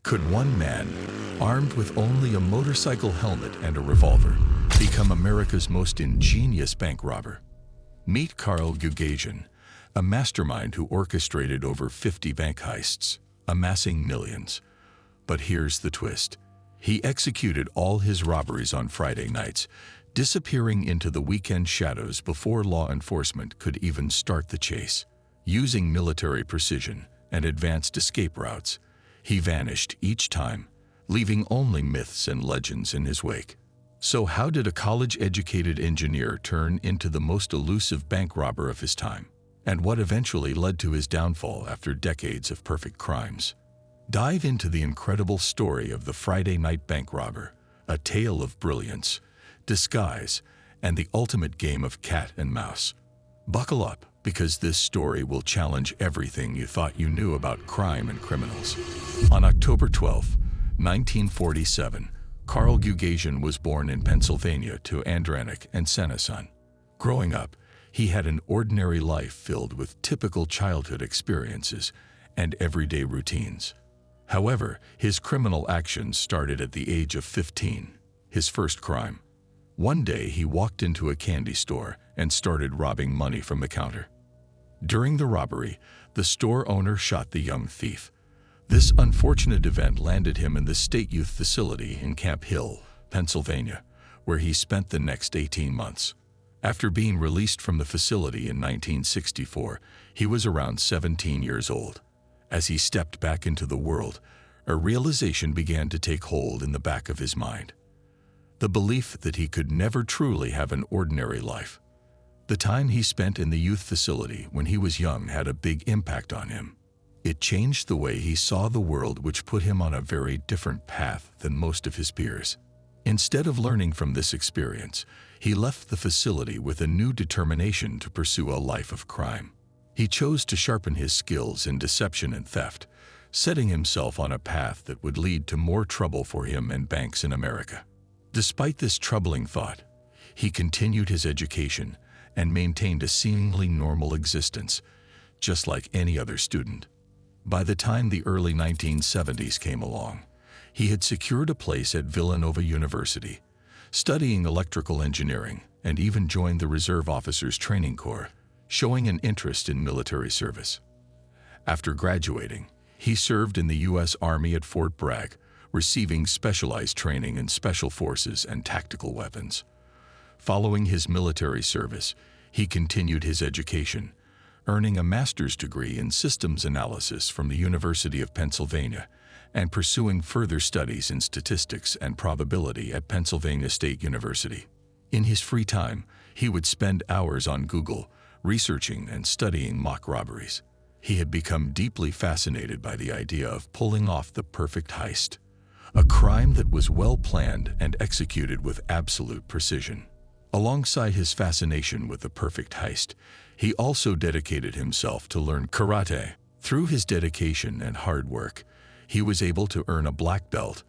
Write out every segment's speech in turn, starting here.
Could one man, armed with only a motorcycle helmet and a revolver, become America's most ingenious bank robber? Meet Carl Gugasian, a mastermind who orchestrated over 50 bank heists, amassing millions. But here's the twist. He executed all his robberies on Friday nights, disappearing into the weekend shadows before law enforcement could even start the chase. Using military precision and advanced escape routes, he vanished each time, leaving only myths and legends in his wake. So how did a college-educated engineer turn into the most elusive bank robber of his time? And what eventually led to his downfall after decades of perfect crimes? Dive into the incredible story of the Friday night bank robber, a tale of brilliance, disguise, and the ultimate game of cat and mouse. Buckle up, because this story will challenge everything you thought you knew about crime and criminals. On October 12, 1947, Carl Gugasian was born in Pennsylvania to Andranik and Senna son. Growing up, he had an ordinary life filled with typical childhood experiences and everyday routines. However, his criminal actions started at the age of 15, his first crime. One day, he walked into a candy store and started robbing money from the counter. During the robbery, the store owner shot the young thief. This unfortunate event landed him in the State Youth Facility in Camp Hill, Pennsylvania, where he spent the next 18 months. After being released from the facility in 1964, he was around 17 years old. As he stepped back into the world, a realization began to take hold in the back of his mind. The belief that he could never truly have an ordinary life. The time he spent in the youth facility when he was young had a big impact on him. It changed the way he saw the world, which put him on a very different path than most of his peers. Instead of learning from this experience, he left the facility with a new determination to pursue a life of crime. He chose to sharpen his skills in deception and theft, setting himself on a path that would lead to more trouble for him and banks in America. Despite this troubling thought, he continued his education and maintained a seemingly normal existence, just like any other student. By the time the early 1970s came along, he had secured a place at Villanova University, studying electrical engineering, and even joined the Reserve Officers Training Corps, showing an interest in military service. After graduating, he served in the U.S. Army at Fort Bragg, receiving specialized training in special forces and tactical weapons. Following his military service, he continued his education, earning a master's degree in systems analysis from the University of Pennsylvania and pursuing further studies in statistics and probability at Pennsylvania State University. In his free time, he would spend hours on Google, researching and studying mock robberies. He had become deeply fascinated by the idea of pulling off the perfect heist, a crime that was well planned and executed with absolute precision. Alongside his fascination with the perfect heist, he also dedicated himself to learn karate. Through his dedication and hard work, he was able to earn a black belt,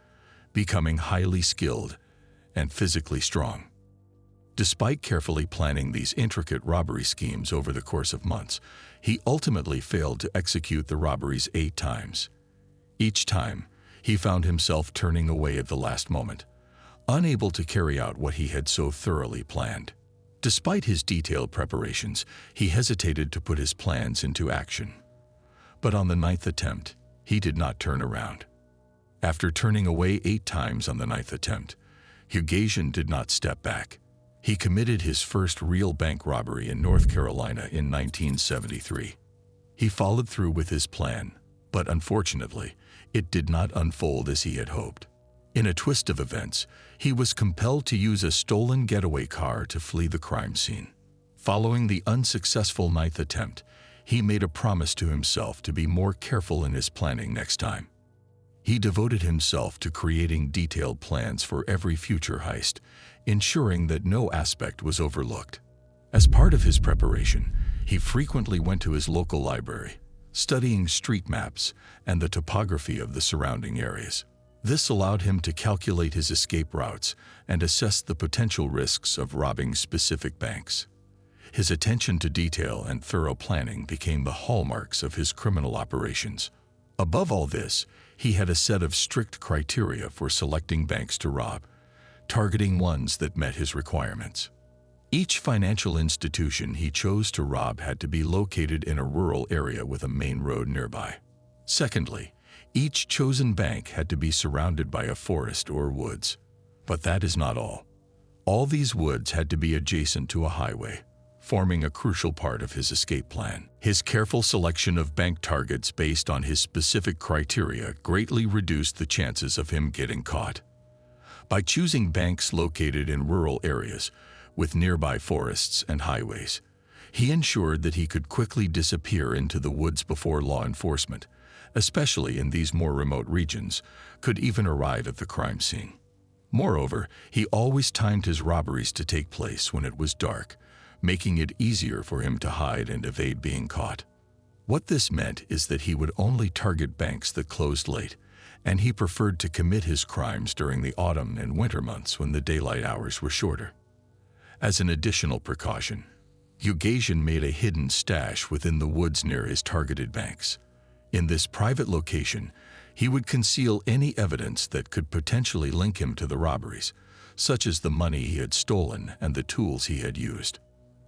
becoming highly skilled and physically strong. Despite carefully planning these intricate robbery schemes over the course of months, he ultimately failed to execute the robberies 8 times. Each time, he found himself turning away at the last moment, unable to carry out what he had so thoroughly planned. Despite his detailed preparations, he hesitated to put his plans into action. But on the 9th attempt, he did not turn around. After turning away 8 times on the 9th attempt, Gugasian did not step back. He committed his first real bank robbery in North Carolina in 1973. He followed through with his plan, but unfortunately, it did not unfold as he had hoped. In a twist of events, he was compelled to use a stolen getaway car to flee the crime scene. Following the unsuccessful 9th attempt, he made a promise to himself to be more careful in his planning next time. He devoted himself to creating detailed plans for every future heist, ensuring that no aspect was overlooked. As part of his preparation, he frequently went to his local library, studying street maps and the topography of the surrounding areas. This allowed him to calculate his escape routes and assess the potential risks of robbing specific banks. His attention to detail and thorough planning became the hallmarks of his criminal operations. Above all this, he had a set of strict criteria for selecting banks to rob, targeting ones that met his requirements. Each financial institution he chose to rob had to be located in a rural area with a main road nearby. Secondly, each chosen bank had to be surrounded by a forest or woods. But that is not all. All these woods had to be adjacent to a highway, forming a crucial part of his escape plan. His careful selection of bank targets based on his specific criteria greatly reduced the chances of him getting caught. By choosing banks located in rural areas, with nearby forests and highways, he ensured that he could quickly disappear into the woods before law enforcement, especially in these more remote regions, could even arrive at the crime scene. Moreover, he always timed his robberies to take place when it was dark, making it easier for him to hide and evade being caught. What this meant is that he would only target banks that closed late, and he preferred to commit his crimes during the autumn and winter months when the daylight hours were shorter. As an additional precaution, Gugasian made a hidden stash within the woods near his targeted banks. In this private location, he would conceal any evidence that could potentially link him to the robberies, such as the money he had stolen and the tools he had used.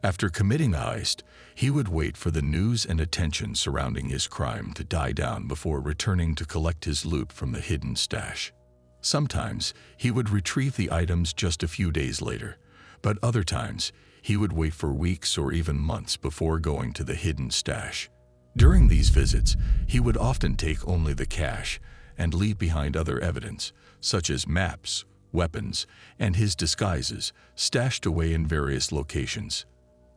After committing the heist, he would wait for the news and attention surrounding his crime to die down before returning to collect his loot from the hidden stash. Sometimes, he would retrieve the items just a few days later, but other times, he would wait for weeks or even months before going to the hidden stash. During these visits, he would often take only the cash and leave behind other evidence, such as maps, weapons, and his disguises, stashed away in various locations.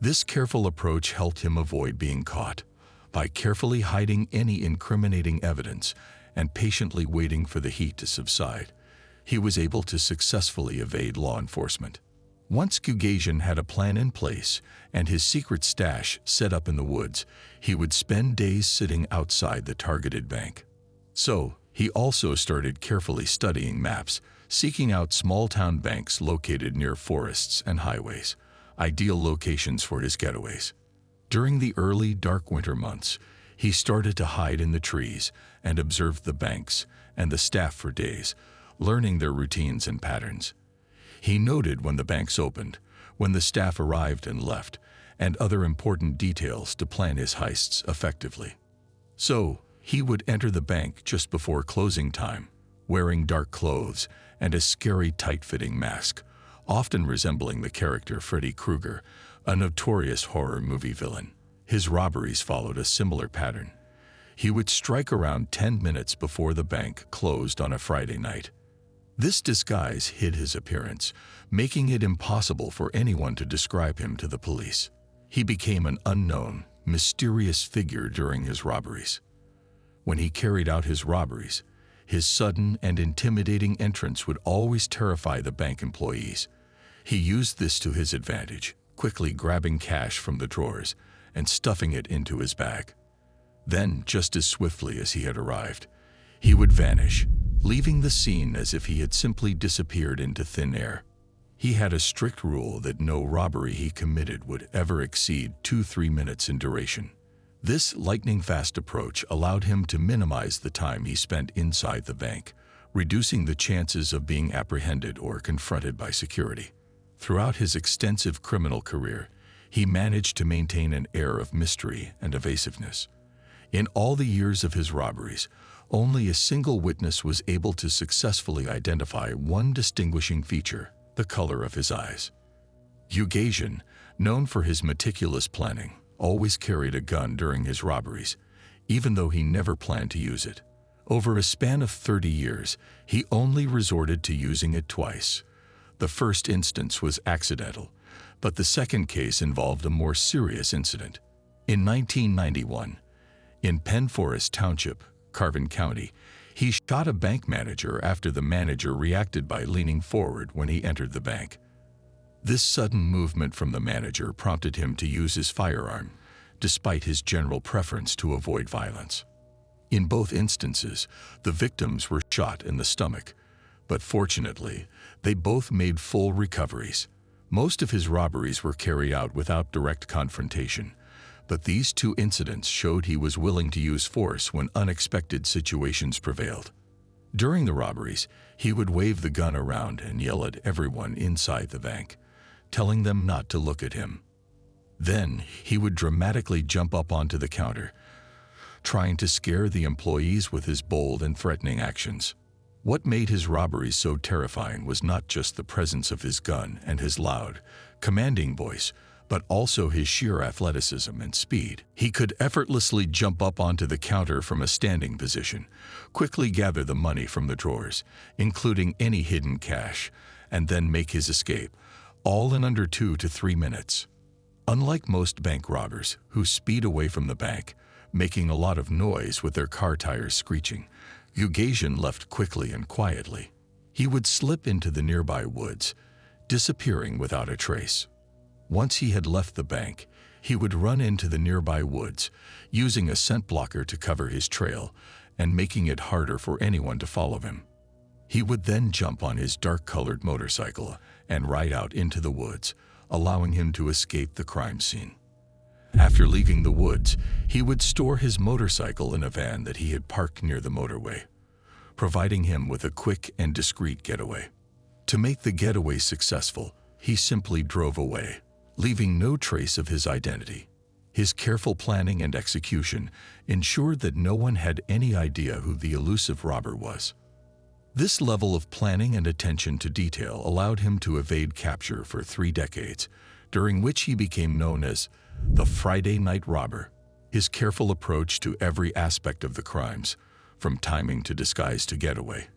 This careful approach helped him avoid being caught. By carefully hiding any incriminating evidence and patiently waiting for the heat to subside, he was able to successfully evade law enforcement. Once Gugasian had a plan in place and his secret stash set up in the woods, he would spend days sitting outside the targeted bank. So, he also started carefully studying maps, seeking out small-town banks located near forests and highways, ideal locations for his getaways. During the early, dark winter months, he started to hide in the trees and observed the banks and the staff for days, learning their routines and patterns. He noted when the banks opened, when the staff arrived and left, and other important details to plan his heists effectively. So, he would enter the bank just before closing time, wearing dark clothes and a scary tight-fitting mask, often resembling the character Freddy Krueger, a notorious horror movie villain. His robberies followed a similar pattern. He would strike around 10 minutes before the bank closed on a Friday night. This disguise hid his appearance, making it impossible for anyone to describe him to the police. He became an unknown, mysterious figure during his robberies. When he carried out his robberies, his sudden and intimidating entrance would always terrify the bank employees. He used this to his advantage, quickly grabbing cash from the drawers and stuffing it into his bag. Then, just as swiftly as he had arrived, he would vanish, leaving the scene as if he had simply disappeared into thin air. He had a strict rule that no robbery he committed would ever exceed 2-3 minutes in duration. This lightning-fast approach allowed him to minimize the time he spent inside the bank, reducing the chances of being apprehended or confronted by security. Throughout his extensive criminal career, he managed to maintain an air of mystery and evasiveness. In all the years of his robberies, only a single witness was able to successfully identify one distinguishing feature: the color of his eyes. Gugasian, known for his meticulous planning, always carried a gun during his robberies, even though he never planned to use it. Over a span of 30 years, he only resorted to using it twice. The first instance was accidental, but the second case involved a more serious incident. In 1991, in Penn Forest Township, Carvin County, he shot a bank manager after the manager reacted by leaning forward when he entered the bank. This sudden movement from the manager prompted him to use his firearm, despite his general preference to avoid violence. In both instances, the victims were shot in the stomach, but fortunately, they both made full recoveries. Most of his robberies were carried out without direct confrontation, But these two incidents showed he was willing to use force when unexpected situations prevailed. During the robberies, he would wave the gun around and yell at everyone inside the bank, telling them not to look at him. Then, he would dramatically jump up onto the counter, trying to scare the employees with his bold and threatening actions. What made his robberies so terrifying was not just the presence of his gun and his loud, commanding voice, but also his sheer athleticism and speed. He could effortlessly jump up onto the counter from a standing position, quickly gather the money from the drawers, including any hidden cash, and then make his escape, all in under 2 to 3 minutes. Unlike most bank robbers, who speed away from the bank, making a lot of noise with their car tires screeching, Gugasian left quickly and quietly. He would slip into the nearby woods, disappearing without a trace. Once he had left the bank, he would run into the nearby woods, using a scent blocker to cover his trail and making it harder for anyone to follow him. He would then jump on his dark-colored motorcycle and ride out into the woods, allowing him to escape the crime scene. After leaving the woods, he would store his motorcycle in a van that he had parked near the motorway, providing him with a quick and discreet getaway. To make the getaway successful, he simply drove away, leaving no trace of his identity. His careful planning and execution ensured that no one had any idea who the elusive robber was. This level of planning and attention to detail allowed him to evade capture for 3 decades, during which he became known as the Friday Night Robber. His careful approach to every aspect of the crimes, from timing to disguise to getaway,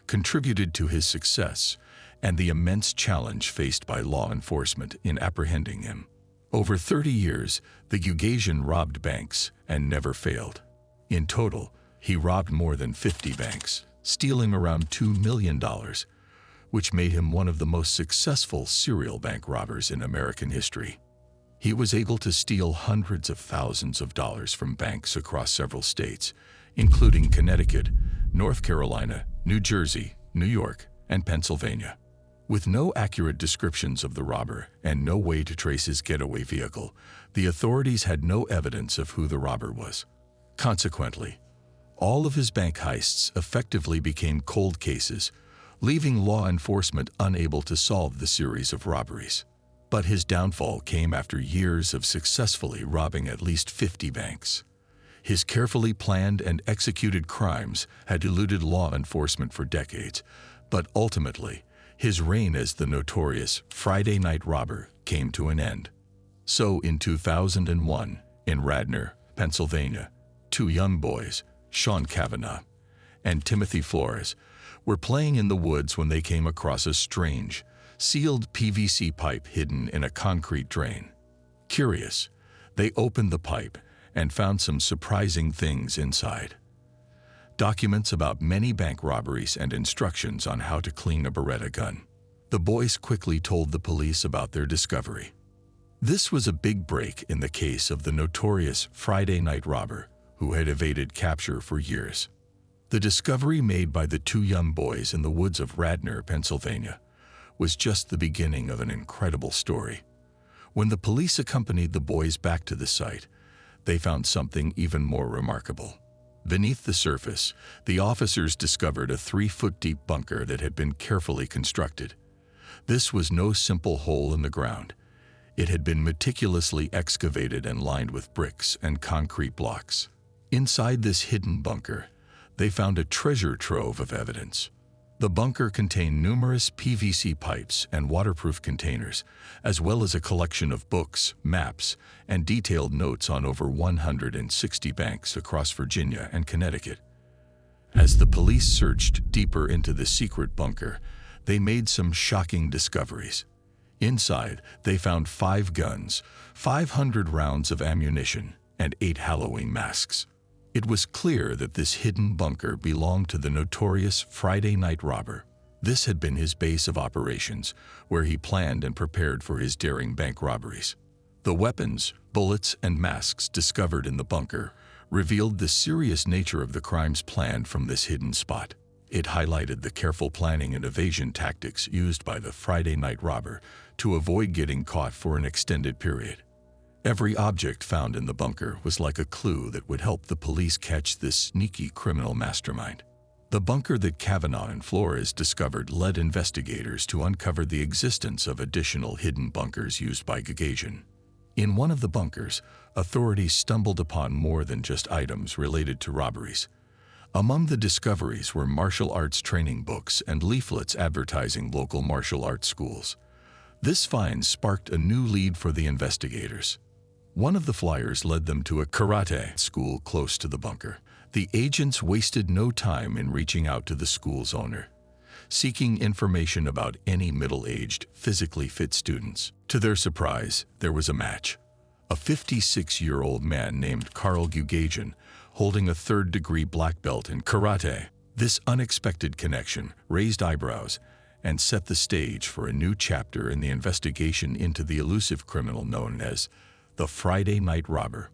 contributed to his success and the immense challenge faced by law enforcement in apprehending him. Over 30 years, the Gugasian robbed banks and never failed. In total, he robbed more than 50 banks, stealing around $2 million, which made him one of the most successful serial bank robbers in American history. He was able to steal hundreds of thousands of dollars from banks across several states, including Connecticut, North Carolina, New Jersey, New York, and Pennsylvania. With no accurate descriptions of the robber and no way to trace his getaway vehicle, the authorities had no evidence of who the robber was. Consequently, all of his bank heists effectively became cold cases, leaving law enforcement unable to solve the series of robberies. But his downfall came after years of successfully robbing at least 50 banks. His carefully planned and executed crimes had eluded law enforcement for decades, but ultimately, his reign as the notorious Friday Night Robber came to an end. So in 2001, in Radnor, Pennsylvania, 2 young boys, Sean Kavanaugh and Timothy Flores, were playing in the woods when they came across a strange, sealed PVC pipe hidden in a concrete drain. Curious, they opened the pipe and found some surprising things inside. Documents about many bank robberies and instructions on how to clean a Beretta gun. The boys quickly told the police about their discovery. This was a big break in the case of the notorious Friday Night Robber who had evaded capture for years. The discovery made by the 2 young boys in the woods of Radnor, Pennsylvania, was just the beginning of an incredible story. When the police accompanied the boys back to the site, they found something even more remarkable. Beneath the surface, the officers discovered a 3-foot-deep bunker that had been carefully constructed. This was no simple hole in the ground. It had been meticulously excavated and lined with bricks and concrete blocks. Inside this hidden bunker, they found a treasure trove of evidence. The bunker contained numerous PVC pipes and waterproof containers, as well as a collection of books, maps, and detailed notes on over 160 banks across Virginia and Connecticut. As the police searched deeper into the secret bunker, they made some shocking discoveries. Inside, they found 5 guns, 500 rounds of ammunition, and 8 Halloween masks. It was clear that this hidden bunker belonged to the notorious Friday Night Robber. This had been his base of operations, where he planned and prepared for his daring bank robberies. The weapons, bullets, and masks discovered in the bunker revealed the serious nature of the crimes planned from this hidden spot. It highlighted the careful planning and evasion tactics used by the Friday Night Robber to avoid getting caught for an extended period. Every object found in the bunker was like a clue that would help the police catch this sneaky criminal mastermind. The bunker that Kavanaugh and Flores discovered led investigators to uncover the existence of additional hidden bunkers used by Gugasian. In one of the bunkers, authorities stumbled upon more than just items related to robberies. Among the discoveries were martial arts training books and leaflets advertising local martial arts schools. This find sparked a new lead for the investigators. One of the flyers led them to a karate school close to the bunker. The agents wasted no time in reaching out to the school's owner, seeking information about any middle-aged, physically fit students. To their surprise, there was a match. A 56-year-old man named Carl Gugasian, holding a third-degree black belt in karate. This unexpected connection raised eyebrows and set the stage for a new chapter in the investigation into the elusive criminal known as the Friday Night Robber.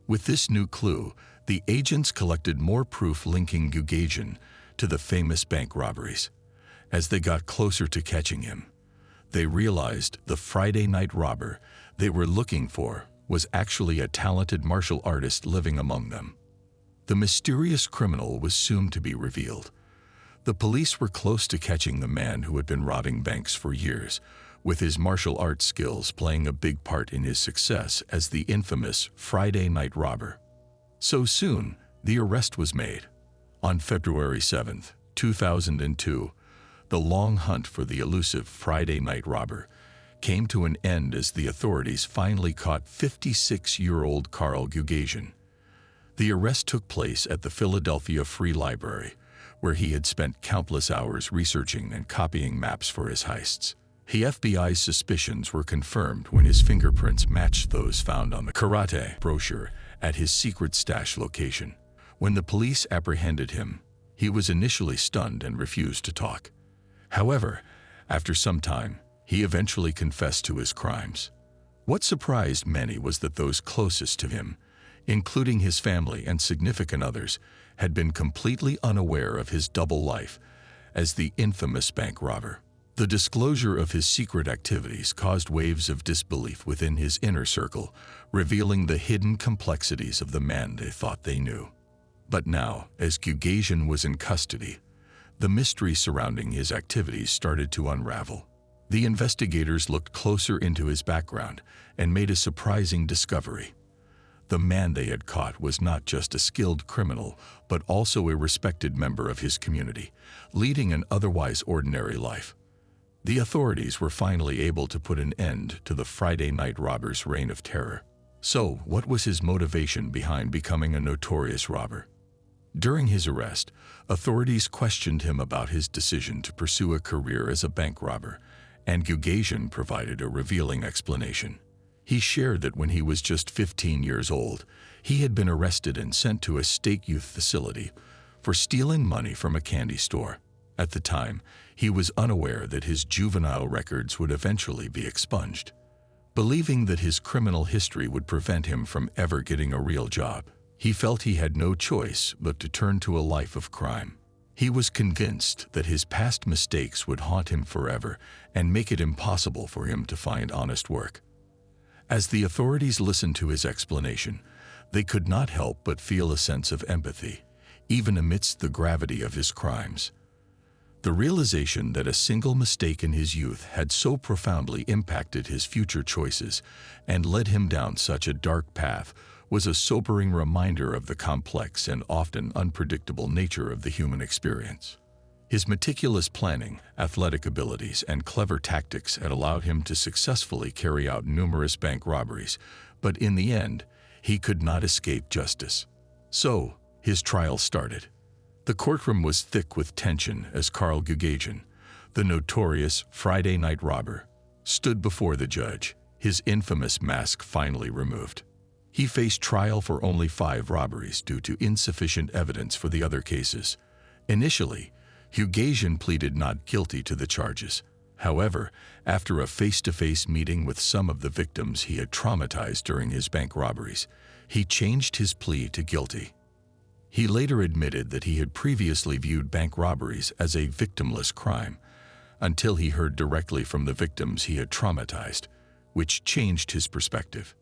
With this new clue, the agents collected more proof linking Gugasian to the famous bank robberies. As they got closer to catching him, they realized the Friday Night Robber they were looking for was actually a talented martial artist living among them. The mysterious criminal was soon to be revealed. The police were close to catching the man who had been robbing banks for years, with his martial arts skills playing a big part in his success as the infamous Friday Night Robber. So soon, the arrest was made. On February 7, 2002, the long hunt for the elusive Friday Night Robber came to an end as the authorities finally caught 56-year-old Carl Gugasian. The arrest took place at the Philadelphia Free Library, where he had spent countless hours researching and copying maps for his heists. The FBI's suspicions were confirmed when his fingerprints matched those found on the karate brochure at his secret stash location. When the police apprehended him, he was initially stunned and refused to talk. However, after some time, he eventually confessed to his crimes. What surprised many was that those closest to him, including his family and significant others, had been completely unaware of his double life as the infamous bank robber. The disclosure of his secret activities caused waves of disbelief within his inner circle, revealing the hidden complexities of the man they thought they knew. But now, as Gugasian was in custody, the mystery surrounding his activities started to unravel. The investigators looked closer into his background and made a surprising discovery. The man they had caught was not just a skilled criminal, but also a respected member of his community, leading an otherwise ordinary life. The authorities were finally able to put an end to the Friday Night Robber's reign of terror. So, what was his motivation behind becoming a notorious robber? During his arrest, authorities questioned him about his decision to pursue a career as a bank robber, and Gugasian provided a revealing explanation. He shared that when he was just 15 years old, he had been arrested and sent to a state youth facility for stealing money from a candy store. At the time, he was unaware that his juvenile records would eventually be expunged. Believing that his criminal history would prevent him from ever getting a real job, he felt he had no choice but to turn to a life of crime. He was convinced that his past mistakes would haunt him forever and make it impossible for him to find honest work. As the authorities listened to his explanation, they could not help but feel a sense of empathy, even amidst the gravity of his crimes. The realization that a single mistake in his youth had so profoundly impacted his future choices and led him down such a dark path was a sobering reminder of the complex and often unpredictable nature of the human experience. His meticulous planning, athletic abilities, and clever tactics had allowed him to successfully carry out numerous bank robberies, but in the end, he could not escape justice. So, his trial started. The courtroom was thick with tension as Carl Gugasian, the notorious Friday Night Robber, stood before the judge, his infamous mask finally removed. He faced trial for only 5 robberies due to insufficient evidence for the other cases. Initially, Gugasian pleaded not guilty to the charges. However, after a face-to-face meeting with some of the victims he had traumatized during his bank robberies, he changed his plea to guilty. He later admitted that he had previously viewed bank robberies as a victimless crime, until he heard directly from the victims he had traumatized, which changed his perspective.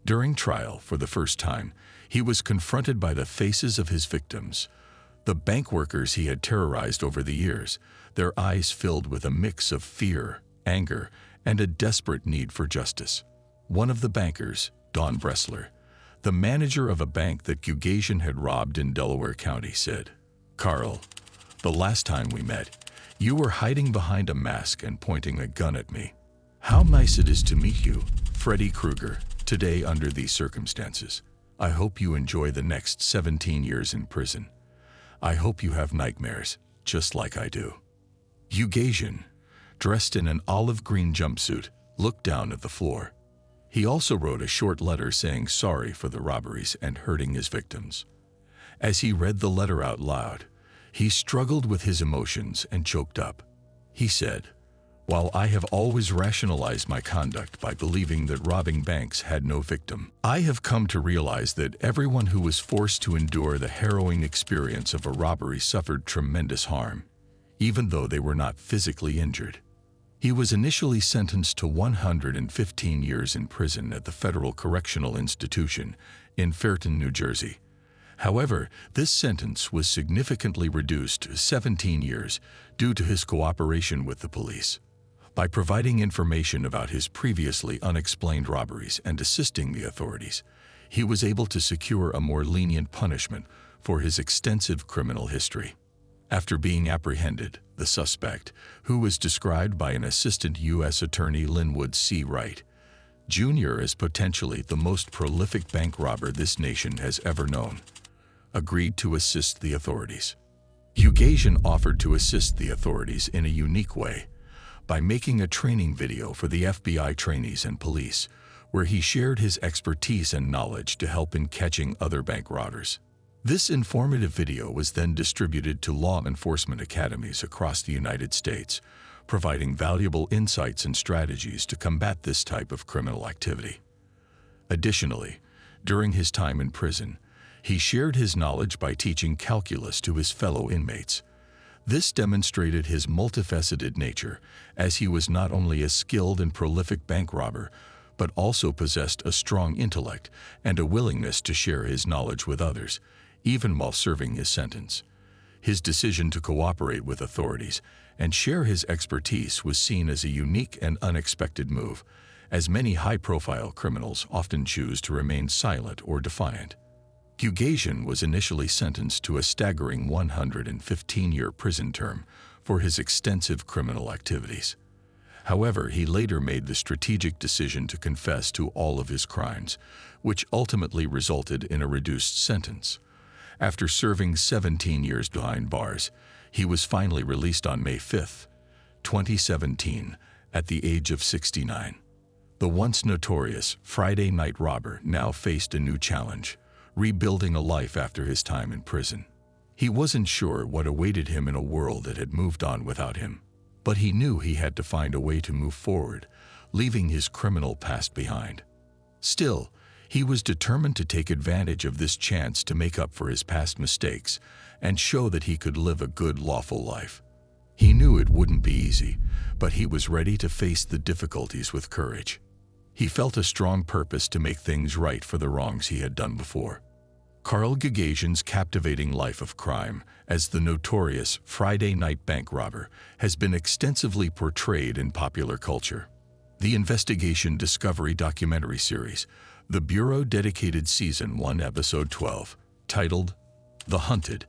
During trial, for the first time, he was confronted by the faces of his victims, the bank workers he had terrorized over the years, their eyes filled with a mix of fear, anger, and a desperate need for justice. One of the bankers, Don Bressler, the manager of a bank that Gugasian had robbed in Delaware County, said, "Carl, the last time we met, you were hiding behind a mask and pointing a gun at me. How nice it is to meet you, Freddy Krueger, today under these circumstances. I hope you enjoy the next 17 years in prison. I hope you have nightmares, just like I do." Gugasian, dressed in an olive green jumpsuit, looked down at the floor. He also wrote a short letter saying sorry for the robberies and hurting his victims. As he read the letter out loud, he struggled with his emotions and choked up. He said, "While I have always rationalized my conduct by believing that robbing banks had no victim, I have come to realize that everyone who was forced to endure the harrowing experience of a robbery suffered tremendous harm, even though they were not physically injured." He was initially sentenced to 115 years in prison at the Federal Correctional Institution in Fairton, New Jersey. However, this sentence was significantly reduced to 17 years due to his cooperation with the police. By providing information about his previously unexplained robberies and assisting the authorities, he was able to secure a more lenient punishment for his extensive criminal history. After being apprehended, the suspect, who was described by an assistant U.S. Attorney Linwood C. Wright, Jr. as potentially the most prolific bank robber this nation has ever known, agreed to assist the authorities. Gugasian offered to assist the authorities in a unique way by making a training video for the FBI trainees and police, where he shared his expertise and knowledge to help in catching other bank robbers. This informative video was then distributed to law enforcement academies across the United States, providing valuable insights and strategies to combat this type of criminal activity. Additionally, during his time in prison, he shared his knowledge by teaching calculus to his fellow inmates. This demonstrated his multifaceted nature, as he was not only a skilled and prolific bank robber, but also possessed a strong intellect and a willingness to share his knowledge with others, even while serving his sentence. His decision to cooperate with authorities and share his expertise was seen as a unique and unexpected move, as many high-profile criminals often choose to remain silent or defiant. Gugasian was initially sentenced to a staggering 115-year prison term for his extensive criminal activities. However, he later made the strategic decision to confess to all of his crimes, which ultimately resulted in a reduced sentence. After serving 17 years behind bars, he was finally released on May 5, 2017, at the age of 69. The once notorious Friday night robber now faced a new challenge, rebuilding a life after his time in prison. He wasn't sure what awaited him in a world that had moved on without him, but he knew he had to find a way to move forward, leaving his criminal past behind. Still, he was determined to take advantage of this chance to make up for his past mistakes and show that he could live a good, lawful life. He knew it wouldn't be easy, but he was ready to face the difficulties with courage. He felt a strong purpose to make things right for the wrongs he had done before. Carl Gugasian's captivating life of crime as the notorious Friday night bank robber has been extensively portrayed in popular culture. The investigation discovery documentary series, The Bureau, dedicated Season 1, Episode 12, titled The Hunted,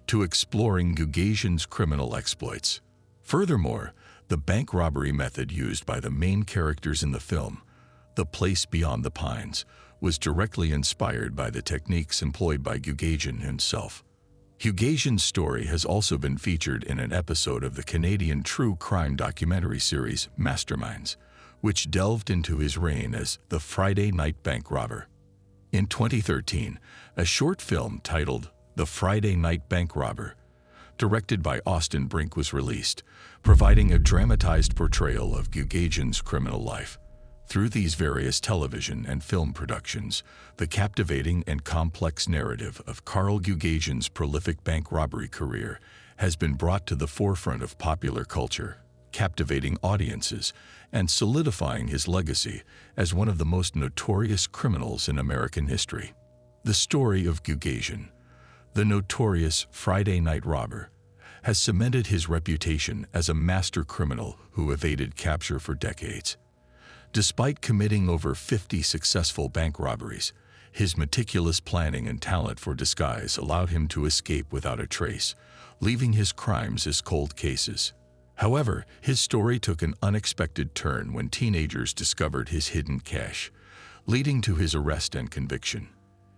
to exploring Gugasian's criminal exploits. Furthermore, the bank robbery method used by the main characters in the film, The Place Beyond the Pines, was directly inspired by the techniques employed by Gugasian himself. Gugasian's story has also been featured in an episode of the Canadian true crime documentary series Masterminds, which delved into his reign as the Friday night bank robber. In 2013, a short film titled The Friday Night Bank Robber, directed by Austin Brink, was released, providing a dramatized portrayal of Gugasian's criminal life. Through these various television and film productions, the captivating and complex narrative of Carl Gugasian's prolific bank robbery career has been brought to the forefront of popular culture, captivating audiences and solidifying his legacy as one of the most notorious criminals in American history. The story of Gugasian, the notorious Friday night robber, has cemented his reputation as a master criminal who evaded capture for decades. Despite committing over 50 successful bank robberies, his meticulous planning and talent for disguise allowed him to escape without a trace, leaving his crimes as cold cases. However, his story took an unexpected turn when teenagers discovered his hidden cache, leading to his arrest and conviction.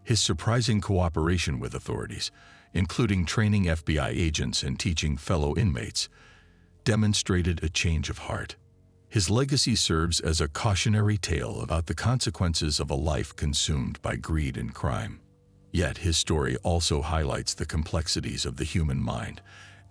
His surprising cooperation with authorities, including training FBI agents and teaching fellow inmates, demonstrated a change of heart. His legacy serves as a cautionary tale about the consequences of a life consumed by greed and crime. Yet his story also highlights the complexities of the human mind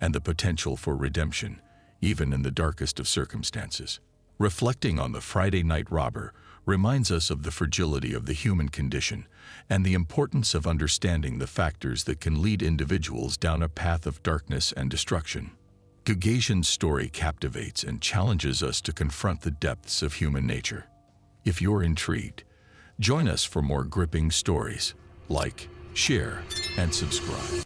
and the potential for redemption, even in the darkest of circumstances. Reflecting on the Friday night robber reminds us of the fragility of the human condition and the importance of understanding the factors that can lead individuals down a path of darkness and destruction. Gugasian's story captivates and challenges us to confront the depths of human nature. If you're intrigued, join us for more gripping stories. Like, share, and subscribe.